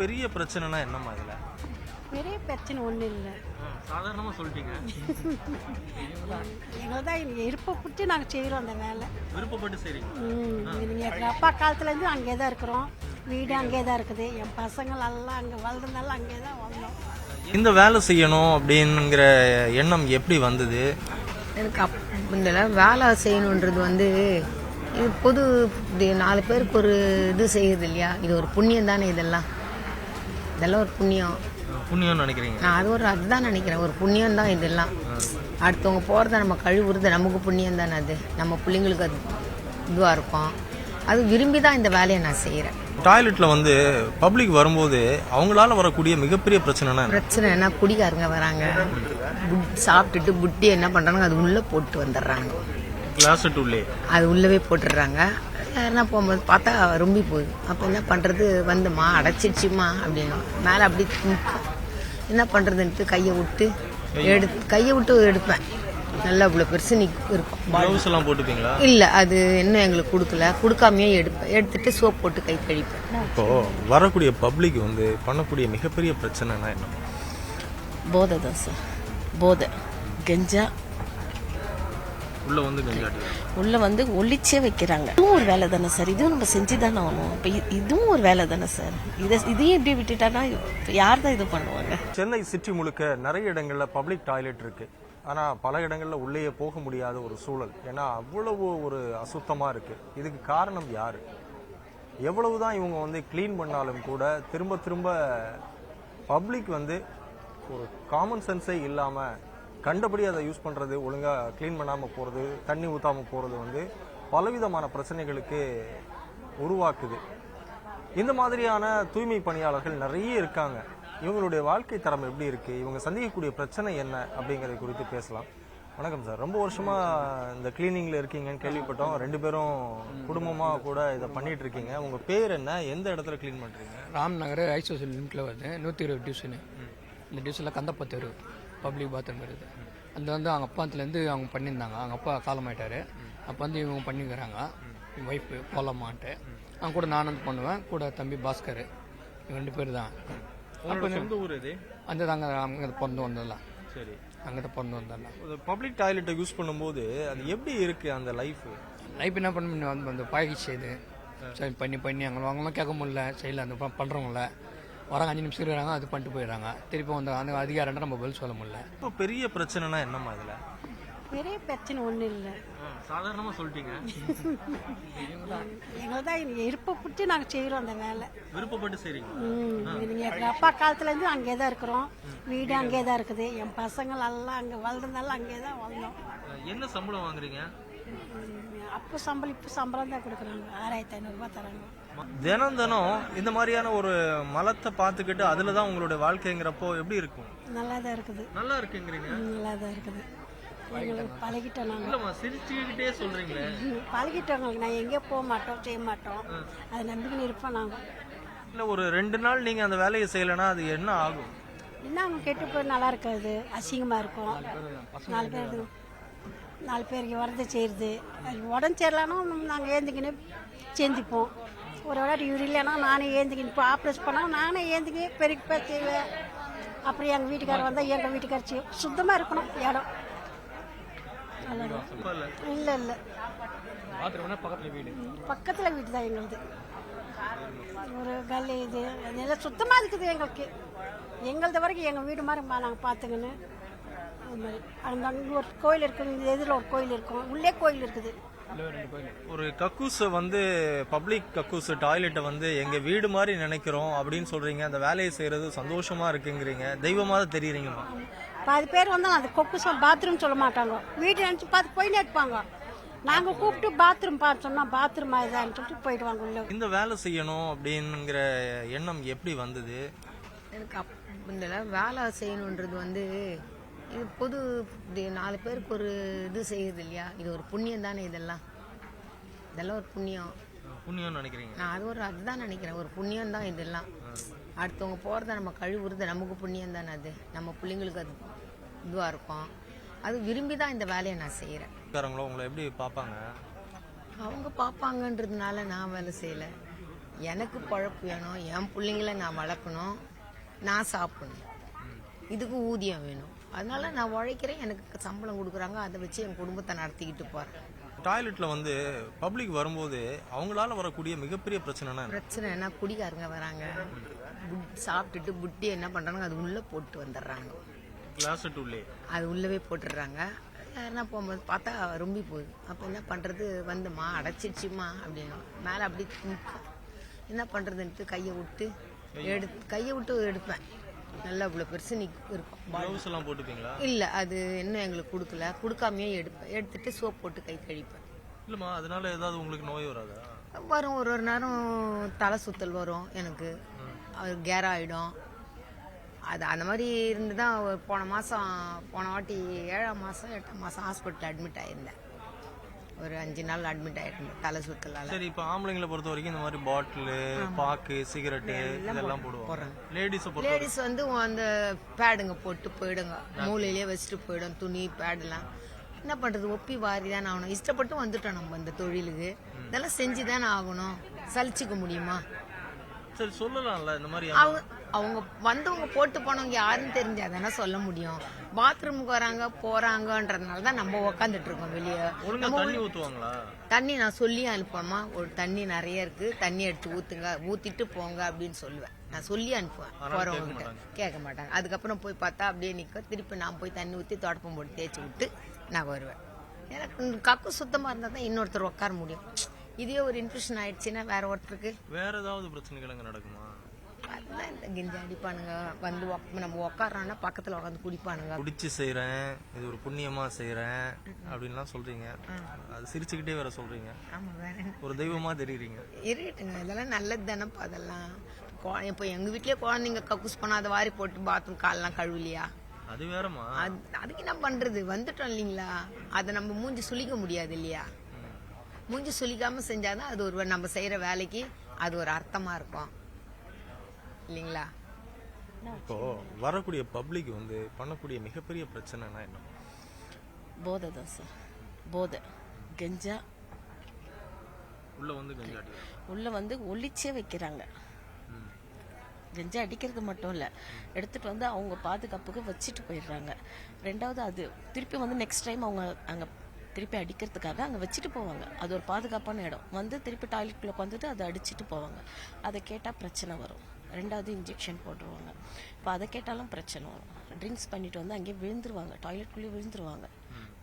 பெரிய பிரச்சனைனா என்னம்மா இதுல? பெரிய பிரச்சனை ஒன்றும் இல்லை. சாதாரணமா சொல்லிட்டீங்க. எங்களை தான் விருப்பப்பட்டு நாங்கள் செய்கிறோம் அந்த வேலை. விருப்பப்பட்டு செய்றீங்க. நீங்கள் எங்கள் அப்பா காலத்துலேருந்து அங்கே தான் இருக்கிறோம். வீடு அங்கே தான் இருக்குது. என் பசங்கள் எல்லாம் அங்கே வளர்ந்தனால அங்கே தான் வளர்ந்தோம். இந்த வேலை செய்யணும் அப்படிங்கிற எண்ணம் எப்படி வந்தது? எனக்கு இந்த வேலை செய்யணுன்றது வந்து இது பொது 4 பேருக்கு ஒரு இது செய்யுது இல்லையா, இது ஒரு புண்ணியம் தானே. இதெல்லாம் ஒரு புண்ணியம். புண்ணியம்னு நினைக்கிறீங்க? நான் அதுதான் நினைக்கிறேன், ஒரு புண்ணியம் தான் இதெல்லாம். அடுத்தவங்க போகிறத நம்ம கழுவுறது நமக்கு புண்ணியம் தானே. அது நம்ம பிள்ளைங்களுக்கு அது இதுவாக இருக்கும். அது விரும்பி தான் இந்த வேலையை நான் செய்கிறேன். டாய்லெட்ல வந்து பப்ளிக் வரும்போது அவங்களால வரக்கூடிய மிகப்பெரிய பிரச்சனை என்ன, குடிகாரங்க வராங்க, சாப்பிட்டுட்டு புட்டி என்ன பண்ணுறாங்க, அது உள்ளே போட்டு வந்துடுறாங்க. கிளாஸ் உள்ளே அது உள்ளவே போட்டுடுறாங்க. யாருன்னா போகும்போது பார்த்தா ரொம்பி போகுது. அப்போ என்ன பண்ணுறது, வந்துமா அடைச்சிடுச்சுமா அப்படின்னு மேலே அப்படி நிற்கும். என்ன பண்ணுறதுன்ட்டு கையை விட்டு எடுப்பேன். நல்லா இவ்வளோ பெருசு இருக்கும். க்ளவுஸ் எல்லாம் போட்டுப்பீங்களா? இல்லை, அது இன்னும் எங்களுக்கு கொடுக்காமையே எடுத்துட்டு சோப் போட்டு கை கழிப்பேன். இப்போ வரக்கூடிய பப்ளிக் வந்து பண்ணக்கூடிய மிகப்பெரிய பிரச்சனைனா என்ன? போதை தான் சார். போதை கெஞ்சா உள்ள வந்து ஒளிச்சே வைக்கிறாங்க. இதுவும் ஒரு வேலை தானே சார். இதுவும் நம்ம செஞ்சுதானே ஆகணும். இப்போ இதுவும் ஒரு வேலை தானே சார். இதையும் எப்படி விட்டுட்டானா யார் தான் இது பண்ணுவாங்க? சென்னை சிட்டி முழுக்க நிறைய இடங்கள்ல பப்ளிக் டாய்லெட் இருக்கு. ஆனா பல இடங்கள்ல உள்ளேயே போக முடியாத ஒரு சூழல். ஏன்னா அவ்வளவு ஒரு அசுத்தமா இருக்கு. இதுக்கு காரணம் யாரு? எவ்வளவுதான் இவங்க வந்து கிளீன் பண்ணாலும் கூட திரும்ப திரும்ப பப்ளிக் வந்து ஒரு காமன் சென்ஸே இல்லாம கண்டபடி அதை யூஸ் பண்றது, ஒழுங்கா கிளீன் பண்ணாம போறது, தண்ணி ஊத்தாம போறது வந்து பலவிதமான பிரச்சனைகளுக்கு உருவாக்குது. இந்த மாதிரியான தூய்மை பணியாளர்கள் நிறைய இருக்காங்க. இவங்களுடைய வாழ்க்கை தரம் எப்படி இருக்கு, இவங்க சந்திக்கக்கூடிய பிரச்சனை என்ன அப்படிங்கறது குறித்து பேசலாம். வணக்கம் சார். ரொம்ப வருஷமா இந்த கிளீனிங்ல இருக்கீங்கன்னு கேள்விப்பட்டோம். 2 பேரும் குடும்பமா கூட இதை பண்ணிட்டு இருக்கீங்க. உங்க பேர் என்ன, எந்த இடத்துல கிளீன் பண்றீங்க? ராம்நகர் ஐசோசியல் லிமிட்ல வருது. 120 டிவிஷனு. இந்த டிவிஷனில் கந்தப்பத்தூர் பப்ளிக் பாத்ரூம் இருக்குது. அந்த வந்து அவங்க அப்பாத்துலேருந்து அவங்க பண்ணியிருந்தாங்க. அவங்க அப்பா காலமாயிட்டாரு. அப்போ வந்து இவங்க பண்ணிக்கிறாங்க. என் ஒய்ஃபு போலம்மான்ட்டு. அவங்க கூட நான் வந்து பண்ணுவேன். கூட தம்பி பாஸ்கர். இவங்க 2 பேர் தான். சொந்த ஊர் இது? அந்த தாங்க அங்கே பிறந்து வந்ததெல்லாம். சரி, அங்கே பிறந்து வந்ததெல்லாம். பப்ளிக் டாய்லெட்டை யூஸ் பண்ணும்போது அது எப்படி இருக்கு அந்த லைஃப் என்ன பண்ண வந்து பழகிச்சு இது. சரி பண்ணி அவங்களாம் கேட்க முடியல, செய்யல. அந்த பண்ணுறவங்கள வராங்க, 5 நிமிஷம் இருக்கிறாங்க, அது பண்ணிட்டு போயிடுறாங்க. திருப்பி வந்து அந்த அதிகாரம் நம்ம பதில் சொல்ல முடியல. இப்போ பெரிய பிரச்சனைனா என்னம்மா இதுல? பெரிய பிரச்சனை ஒன்றும் இல்லை. சாதாரணமா சொல்லிட்டீங்க. எங்களை தான் விருப்பப்பட்டு நாங்கள் செய்கிறோம் அந்த வேலை. விருப்பப்பட்டு செய்றீங்க. நீங்கள் எங்கள் அப்பா காலத்துலேருந்து அங்கே தான் இருக்கிறோம். வீடு அங்கே தான் இருக்குது. என் பசங்கள் எல்லாம் அங்கே வளர்ந்தனால அங்கே தான் வளர்ந்தோம். என்ன சம்பளம் வாங்குறீங்க? அப்போ சம்பளம் இப்போ சம்பளம் தான் கொடுக்குறாங்க. 6500 ரூபாய் தராங்க. தினம் இந்த மாதிரியான ஒரு மலத்தை பார்த்துக்கிட்டு அதுல தான் உங்களுடைய வாழ்க்கைங்கிறப்போ எப்படி இருக்கும்? நல்லா தான் இருக்குது. நல்லா இருக்குங்கிறீங்க? நல்லா தான் இருக்குது. எங்களுக்கு பழகிட்டோம். நாங்கள் சிரிச்சுக்கிட்டே சொல்றீங்களே. பழகிட்டவங்களுக்கு நான் எங்கேயும் போக மாட்டோம், செய்ய மாட்டோம். அதை நம்பிக்கை இருப்போம் நாங்கள். இல்லை, ஒரு 2 நாள் நீங்க அந்த வேலையை செய்யலைன்னா அது என்ன ஆகும்? என்ன அவங்க கெட்டு போய் நல்லா இருக்காது, அசிங்கமாக இருக்கும். 4 பேருக்கு வரதை செய்யுது. உடம்பு சேரலான்னா நாங்கள் ஏந்திக்கின்னு சேர்ந்துப்போம். ஒரு விளையாட்டு இவர் இல்லைன்னா நானே ஏந்திக்கின்னு இப்போ ஆப்ரேஷன் பண்ணால் நானே ஏந்திக்கி பெருக்கி செய்வேன். அப்புறம் எங்கள் வீட்டுக்காரர் வந்தால் எங்கள் வீட்டுக்காரர் சுத்தமாக இருக்கணும் இடம். இல்லை இல்லை, பக்கத்தில் வீடு தான் எங்களுது. ஒரு கல் இது அதெல்லாம் சுத்தமாக இருக்குது எங்களுக்கு. எங்களது வரைக்கும் எங்கள் வீடு மாதிரி நாங்கள் பார்த்துக்கின்னு அது மாதிரி. அங்கே ஒரு கோயில் இருக்குது, இந்த எதிரில் ஒரு கோயில் இருக்கும், உள்ளே கோயில் இருக்குது. ஒரு கக்கூஸ் வந்து பப்ளிக் கக்கூஸ் டாய்லெட்டை வந்து எங்க வீடு மாதிரி நினைக்கிறோம் அப்படின்னு சொல்றீங்க. அந்த வேலையை செய்யறது சந்தோஷமா இருக்குங்கிறீங்க, தெய்வமா தான் தெரியுறீங்கம்மா. பாதி பேர் வந்து அந்த கொக்குசம் பாத்ரூம் சொல்ல மாட்டாங்க, வீட்டு நினச்சி பார்த்து போய் நிற்பாங்க. நாங்கள் கூப்பிட்டு பாத்ரூம் பார்த்து சொன்னால் பாத்ரூம் ஆகுதான்னு சொல்லிட்டு போயிடுவாங்க உள்ள. இந்த வேலை செய்யணும் அப்படிங்கிற எண்ணம் எப்படி வந்தது? எனக்கு இந்த வேலை செய்யணுன்றது வந்து இது பொது 4 பேருக்கு ஒரு இது செய்யுது இல்லையா, இது ஒரு புண்ணியம் தானே. இதெல்லாம் ஒரு புண்ணியம். புண்ணியம்னு நினைக்கிறீங்க? நான் அதுதான் நினைக்கிறேன், ஒரு புண்ணியம் தான் இதெல்லாம். அடுத்தவங்க போகிறத நம்ம கழுவுறது நமக்கு புண்ணியம் தானே. அது நம்ம பிள்ளைங்களுக்கு அது இதுவாக இருக்கும். அது விரும்பி தான் இந்த வேலையை நான் செய்கிறேன். உங்களை எப்படி பார்ப்பாங்க? அவங்க பார்ப்பாங்கன்றதுனால நான் வேலை செய்யலை. எனக்கு பழப்பு வேணும், என் பிள்ளைங்கள நான் வளர்க்கணும், நான் சாப்பிடணும், இதுக்கு ஊதியம் வேணும். அதனால நான் உழைக்கிறேன், எனக்கு சம்பளம் கொடுக்குறாங்க, அதை வச்சு என் குடும்பத்தை நடத்திக்கிட்டு போகிறேன். டாய்லெட்ல வந்து பப்ளிக் வரும்போது அவங்களால வரக்கூடிய மிகப்பெரிய பிரச்சனைனா என்ன? பிரச்சனை என்ன, குடிகாரங்க வராங்க, சாப்பிட்டுட்டு புட்டி என்ன பண்ணுறாங்க, அது உள்ளே போட்டு வந்துடுறாங்க. கிளாஸ் உள்ளே அது உள்ளவே போட்டுடுறாங்க. யாருன்னா போகும்போது பார்த்தா ரொம்பி போகுது. அப்போ என்ன பண்ணுறது, வந்துமா அடைச்சிடுச்சுமா அப்படின்னு மேலே அப்படி நிற்கும். என்ன பண்ணுறதுன்ட்டு கையை விட்டு எடுப்பேன். நல்லா இவ்வளோ பெருசு இருக்கும். க்ளவுஸ் எல்லாம் போட்டுப்பீங்களா? இல்லை, அது இன்னும் எங்களுக்கு கொடுக்காமையே எடுத்துட்டு சோப் போட்டு கை கழிப்பேன். இல்லைம்மா, அதனால ஏதாவது உங்களுக்கு நோய் வராதா? வரும், ஒரு நேரம் தலை சுத்தல் வரும் எனக்கு, அது கேர் ஆகிடும். அது அந்த மாதிரி இருந்து தான் போன வாட்டி 7ஆம் மாதம் 8ஆம் மாதம் ஹாஸ்பிட்டல் அட்மிட் ஆகியிருந்தேன். ஒரு 5 நாள் அட்மிட் ஆகிருந்தேன் தலை சுத்தலால். சரி, இப்போ ஆம்பளைங்களை பொறுத்த வரைக்கும் இந்த மாதிரி பாட்டில், பாக்கு, சிகரெட்டு இதெல்லாம் போடுவாங்க. லேடிஸ் வந்து அந்த பேடுங்க போட்டு போயிடுங்க, மூலையிலேயே வச்சுட்டு போயிடும், துணி பேடெல்லாம். என்ன பண்ணுறது, ஒப்பி வாரி தானே ஆகணும். இஷ்டப்பட்டு வந்துட்டோம் நம்ம இந்த தொழிலுக்கு, இதெல்லாம் செஞ்சு தானே ஆகணும். சலிச்சிக்க முடியுமா? சரி, சொல்லலாம்ல இந்த மாதிரி. அவங்க வந்தவங்க போட்டு போனவங்க யாருன்னு தெரிஞ்சாதானே சொல்ல முடியும். பாத்ரூமுக்கு வராங்க போறாங்கன்றதுனால தான் நம்ம உக்காந்துட்டு இருக்கோம் வெளியே. தண்ணி ஊத்துவாங்களா? தண்ணி நான் சொல்லி அனுப்புவேம்மா, ஒரு தண்ணி நிறைய இருக்கு, தண்ணி எடுத்து ஊத்துங்க, ஊத்திட்டு போங்க அப்படின்னு சொல்லுவேன். நான் சொல்லி அனுப்புவேன் போறவங்க, கேட்க மாட்டாங்க. அதுக்கப்புறம் போய் பார்த்தா அப்படியே நிக்க, திருப்பி நான் போய் தண்ணி ஊற்றி தொடப்பம் போட்டு தேய்ச்சி விட்டு நான் வருவேன். எனக்கு கக்கு சுத்தமா இருந்தா தான் இன்னொருத்தர் உட்கார முடியும். இதே ஒரு இன்ஃபெக்ஷன் ஆயிடுச்சுன்னா வேற ஒருத்தருக்கு வேற ஏதாவது பிரச்சனைகள் அங்க நடக்குமா? அதெல்லாம் இந்த கிஞ்சி அடிப்பானுங்க, வந்து நம்ம உட்காரோன்னா பக்கத்துல உட்காந்து குடிப்பானுங்க. குடிச்சு செய்யறேன், இது ஒரு புண்ணியமா செய்யறேன் அப்படின்லாம் சொல்றீங்க. அது சிரிச்சுக்கிட்டே வேற சொல்றீங்க. ஆமா, வேற ஒரு தெய்வமா தெரியுறீங்க. இருக்கட்டுங்க, இதெல்லாம் நல்லது தானப்பா. அதெல்லாம் இப்போ எங்க வீட்லயே குழந்தைங்க கக்கூஸ் பண்ணா அதை வாரி போட்டு பாத்ரூம் காலெல்லாம் கழுவலையா? அது வேறமா. அதுக்கு என்ன பண்றது, வந்துட்டோம் இல்லைங்களா? அதை நம்ம மூஞ்சி சுளிக்க முடியாது இல்லையா? மூஞ்சி சுளிக்காம செஞ்சாதான் அது ஒரு நம்ம செய்யற வேலைக்கு அது ஒரு அர்த்தமா இருக்கும் இல்லைங்களா? இப்போ வரக்கூடிய பப்ளிக் வந்து பண்ணக்கூடிய மிகப்பெரிய பிரச்சனைனா என்ன? போதை தான் சார். போதை, கஞ்சா உள்ள வந்து ஒளிச்சே வைக்கிறாங்க. கஞ்சா அடிக்கிறது மட்டும் இல்லை, எடுத்துட்டு வந்து அவங்க பாதுகாப்புக்கு வச்சுட்டு போயிடுறாங்க. ரெண்டாவது அது திருப்பி வந்து நெக்ஸ்ட் டைம் அவங்க அங்கே திருப்பி அடிக்கிறதுக்காக அங்கே வச்சுட்டு போவாங்க. அது ஒரு பாதுகாப்பான இடம். வந்து திருப்பி டாய்லெட்குள்ளே வந்துட்டு அதை அடிச்சுட்டு போவாங்க. அதை கேட்டால் பிரச்சனை வரும். ரெண்டாவது இன்ஜெக்ஷன் போட்டுருவாங்க. இப்போ அதை கேட்டாலும் பிரச்சனை வரும். ட்ரிங்க்ஸ் பண்ணிட்டு வந்து அங்கேயே விழுந்துருவாங்க, டாய்லெட்குள்ளேயே விழுந்துருவாங்க.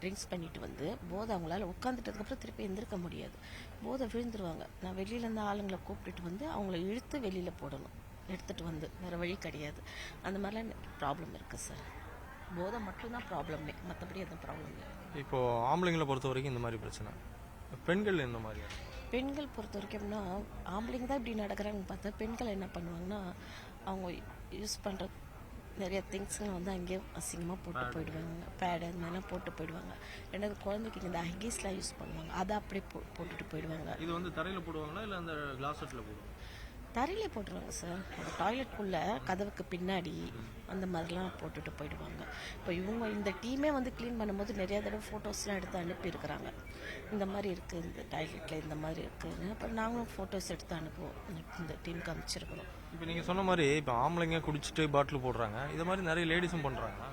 ட்ரிங்க்ஸ் பண்ணிட்டு வந்து போதை அவங்களால உட்காந்துட்டதுக்கப்புறம் திருப்பி எந்திருக்க முடியாது, போதை விழுந்துருவாங்க. நான் வெளியிலேருந்து ஆளுங்களை கூப்பிட்டுட்டு வந்து அவங்கள இழுத்து வெளியில் போடணும், எடுத்துகிட்டு வந்து, வேறு வழி கிடையாது. அந்த மாதிரிலாம் ப்ராப்ளம் இருக்குது சார். போதை மட்டும்தான் ப்ராப்ளமே, மற்றபடி எதுவும் ப்ராப்ளம் இல்லை. இப்போ ஆம்பளைங்களை பொறுத்த வரைக்கும் இந்த மாதிரி பிரச்சனை, பெண்கள் இந்த மாதிரி? பெண்கள் பொறுத்த வரைக்கும்னா ஆம்பளைங்க தான் இப்படி நடக்கிறாங்கன்னு பார்த்தா பெண்கள் என்ன பண்ணுவாங்கன்னா அவங்க யூஸ் பண்ணுற நிறைய திங்ஸ்லாம் வந்து அங்கேயே அசிங்கமாக போட்டு போயிடுவாங்க. பேடு அந்த மாதிரிலாம் போட்டு போயிடுவாங்க. ரெண்டாவது குழந்தைக்கு இந்த ஹைகீஸ்லாம் யூஸ் பண்ணுவாங்க, அதை அப்படியே போட்டுட்டு போயிடுவாங்க. இது வந்து தரையில் போடுவாங்களா இல்லை அந்த கிளாஸ் செட்டில் போடுவாங்க? தரையிலே போட்டுருவாங்க சார். அந்த டாய்லெட்குள்ளே கதவுக்கு பின்னாடி அந்த மாதிரிலாம் போட்டுட்டு போயிடுவாங்க. இப்போ இவங்க இந்த டீமே வந்து க்ளீன் பண்ணும்போது நிறையா தடவை ஃபோட்டோஸ்லாம் எடுத்து அனுப்பியிருக்கிறாங்க. இந்த மாதிரி இருக்குது, இந்த டாய்லெட்டில் இந்த மாதிரி இருக்குதுன்னு. அப்புறம் நாங்களும் ஃபோட்டோஸ் எடுத்து அனுப்புவோம், இந்த டீமுக்கு அமைச்சிருக்கிறோம். இப்போ நீங்கள் சொன்ன மாதிரி இப்போ ஆம்பளைங்க குடிச்சிட்டு பாட்டில் போடுறாங்க, இது மாதிரி நிறைய லேடிஸும் பண்ணுறாங்க.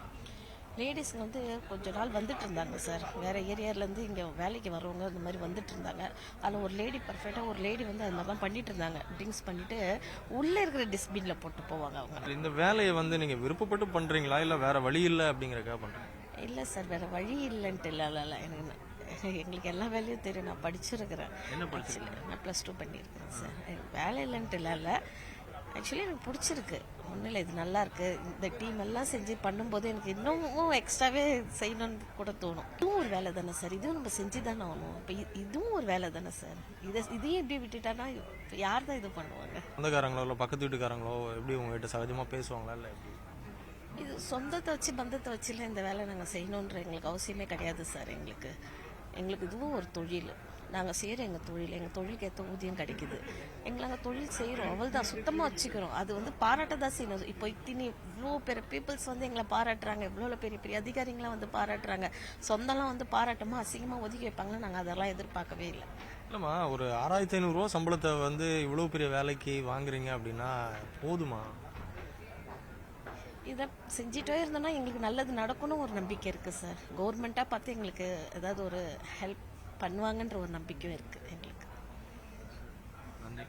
லேடிஸுங்க வந்து கொஞ்ச நாள் வந்துட்டு இருந்தாங்க சார். வேறு ஏரியாவிலேருந்து இங்கே வேலைக்கு வரவங்க இந்த மாதிரி வந்துட்டு இருந்தாங்க. அதில் ஒரு லேடி பர்ஃபெக்டாக ஒரு லேடி வந்து அது மாதிரி தான் பண்ணிட்டு இருந்தாங்க. ட்ரிங்க்ஸ் பண்ணிட்டு உள்ளே இருக்கிற டஸ்ட்பினில் போட்டு போவாங்க அவங்க. இந்த வேலையை வந்து நீங்கள் விருப்பப்பட்டு பண்ணுறீங்களா இல்லை வேற வழி இல்லை அப்படிங்கிறக்காக பண்ணுறீங்க? இல்லை சார், வேறு வழி இல்லைன்ட்டு இல்லை. எங்களுக்கு எல்லா வேலையும் தெரியும். நான் படிச்சிருக்கிறேன். என்ன படிச்சிருக்கீங்க? நான் +2 பண்ணியிருக்கிறேன் சார். எனக்கு வேலை இல்லைன்ட்டு இல்லை, ஆக்சுவலி எனக்கு பிடிச்சிருக்கு. ஒன்றும் இல்லை, இது நல்லா இருக்கு. இந்த டீம் எல்லாம் செஞ்சு பண்ணும்போது எனக்கு இன்னமும் எக்ஸ்ட்ராவே செய்யணும்னு கூட தோணும். இதுவும் ஒரு வேலை தானே சார், இதுவும் நம்ம செஞ்சு தானே ஆகணும். இப்போ இதுவும் ஒரு வேலை தானே சார். இதையும் எப்படி விட்டுட்டானா யார் தான் இது பண்ணுவாங்க? சொந்தக்காரங்களோ இல்லை பக்கத்து வீட்டுக்காரங்களோ எப்படி உங்ககிட்ட சகஜமாக பேசுவாங்களா இல்லை எப்படி? இது சொந்தத்தை வச்சு பந்தத்தை வச்சுலாம் இந்த வேலை நாங்கள் செய்யணுன்ற எங்களுக்கு அவசியமே கிடையாது சார். எங்களுக்கு இதுவும் ஒரு தொழில். நாங்கள் செய்கிற எங்கள் தொழிலுக்கு ஏற்ற ஊதியம் கிடைக்குது. நாங்கள் தொழில் செய்கிறோம், அவள் தான் சுத்தமாக வச்சுக்கிறோம். அது வந்து பாராட்ட தான் செய்யணும். இப்போ இவ்வளோ பெரிய பீப்புள்ஸ் வந்து எங்களை பாராட்டுறாங்க, இவ்வளோ பெரிய பெரிய அதிகாரிங்களாம் வந்து பாராட்டுறாங்க. சொந்தம்லாம் வந்து பாராட்டமாக அசிங்கமாக ஒதுக்கி வைப்பாங்கன்னா நாங்கள் அதெல்லாம் எதிர்பார்க்கவே இல்லை. இல்லைம்மா, ஒரு 6500 ரூபா சம்பளத்தை வந்து இவ்வளோ பெரிய வேலைக்கு வாங்குறீங்க அப்படின்னா போதுமா? இதை செஞ்சிட்டே இருந்தோம்னா எங்களுக்கு நல்லது நடக்கணும் ஒரு நம்பிக்கை இருக்குது சார். கவர்மெண்ட்டாக பார்த்து எங்களுக்கு ஏதாவது ஒரு ஹெல்ப் பண்ணுவாங்கன்ற ஒரு நம்பிக்கையும் இருக்குது எங்களுக்கு. நன்றி.